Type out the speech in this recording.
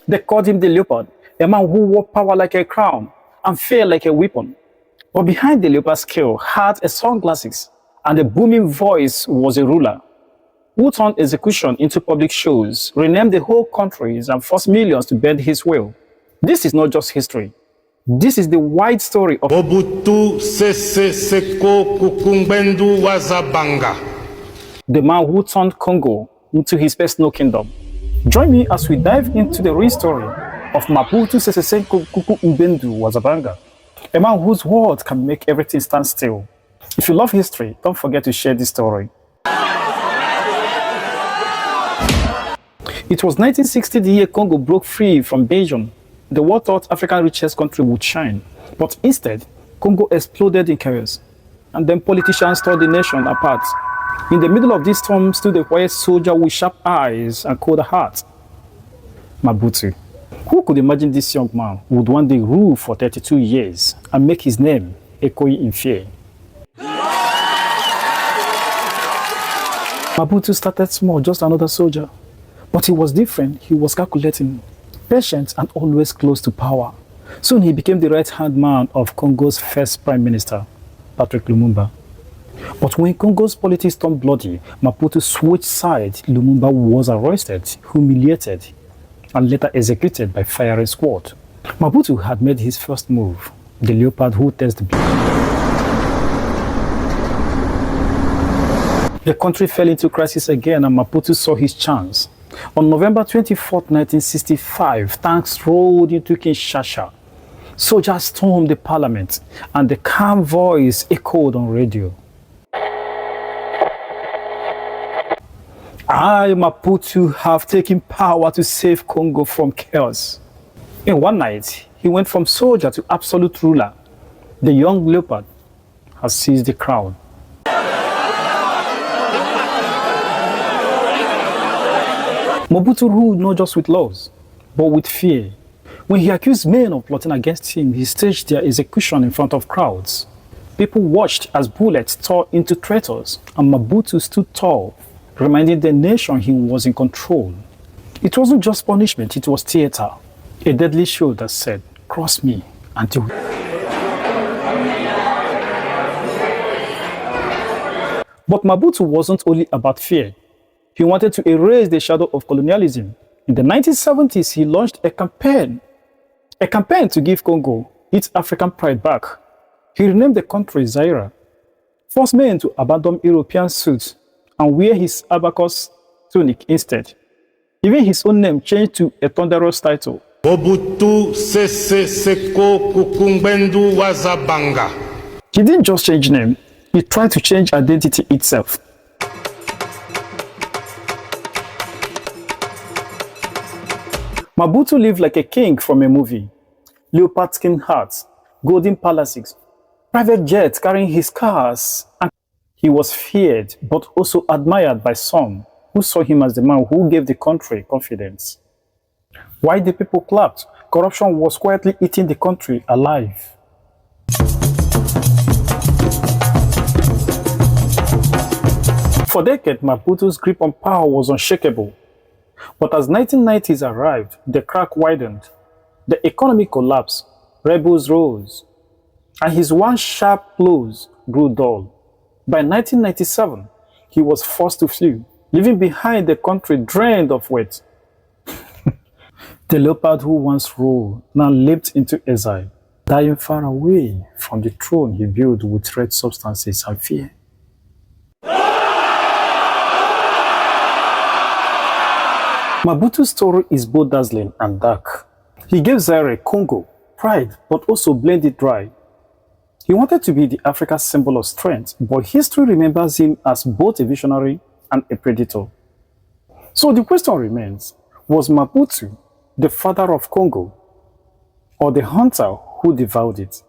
They called him the Leopard, a man who wore power like a crown and fear like a weapon. But behind the leopard's scale had a sunglasses, and a booming voice was a ruler who turned execution into public shows, renamed the whole countries, and forced millions to bend his will. This is not just history. This is the wide story of Mobutu Sese Seko Kukumbendu Wazabanga, the man who turned Congo into his personal kingdom. Join me as we dive into the real story of Mobutu Sese Seko Kukumbendu Wazabanga, a man whose words can make everything stand still. If you love history, don't forget to share this story. It was 1960, the year Congo broke free from Belgium. The world thought Africa's richest country would shine, but instead, Congo exploded in chaos, and then politicians tore the nation apart. In the middle of this storm stood a white soldier with sharp eyes and cold heart, Mobutu. Who could imagine this young man would one day rule for 32 years and make his name echoing in fear? Mobutu started small, just another soldier. But he was different. He was calculating, patient, and always close to power. Soon he became the right-hand man of Congo's first prime minister, Patrick Lumumba. But when Congo's politics turned bloody, Mobutu switched sides. Lumumba was arrested, humiliated, and later executed by firing squad. Mobutu had made his first move, the leopard who tears the blood. The country fell into crisis again, and Mobutu saw his chance. On November 24, 1965, tanks rolled into Kinshasa. Soldiers stormed the parliament, and the calm voice echoed on radio. I, Mobutu, have taken power to save Congo from chaos. In one night, he went from soldier to absolute ruler. The young leopard has seized the crown. Mobutu ruled not just with laws, but with fear. When he accused men of plotting against him, he staged their execution in front of crowds. People watched as bullets tore into traitors, and Mobutu stood tall, reminding the nation he was in control. It wasn't just punishment, it was theater, a deadly show that said, "Cross me and do it." But Mobutu wasn't only about fear. He wanted to erase the shadow of colonialism. In the 1970s, he launched a campaign to give Congo its African pride back. He renamed the country Zaire, forced men to abandon European suits and wear his abacus tunic instead. Even his own name changed to a thunderous title, Mobutu Sese Seko Kukumbendu Wazabanga. He didn't just change name, he tried to change identity itself. Mobutu lived like a king from a movie. Leopard skin hats, golden palaces, private jets carrying his cars, and he was feared but also admired by some who saw him as the man who gave the country confidence. While the people clapped, corruption was quietly eating the country alive. For decades, Mobutu's grip on power was unshakable. But as 1990s arrived, the crack widened, the economy collapsed, rebels rose, and his one sharp close grew dull. By 1997, he was forced to flee, leaving behind the country drained of wealth. The leopard who once ruled now leapt into exile, dying far away from the throne he built with red substances and fear. Mobutu's story is both dazzling and dark. He gave Zaire, Congo, pride, but also blamed it dry. He wanted to be the African symbol of strength, but history remembers him as both a visionary and a predator. So the question remains, was Mobutu the father of Congo, or the hunter who devoured it?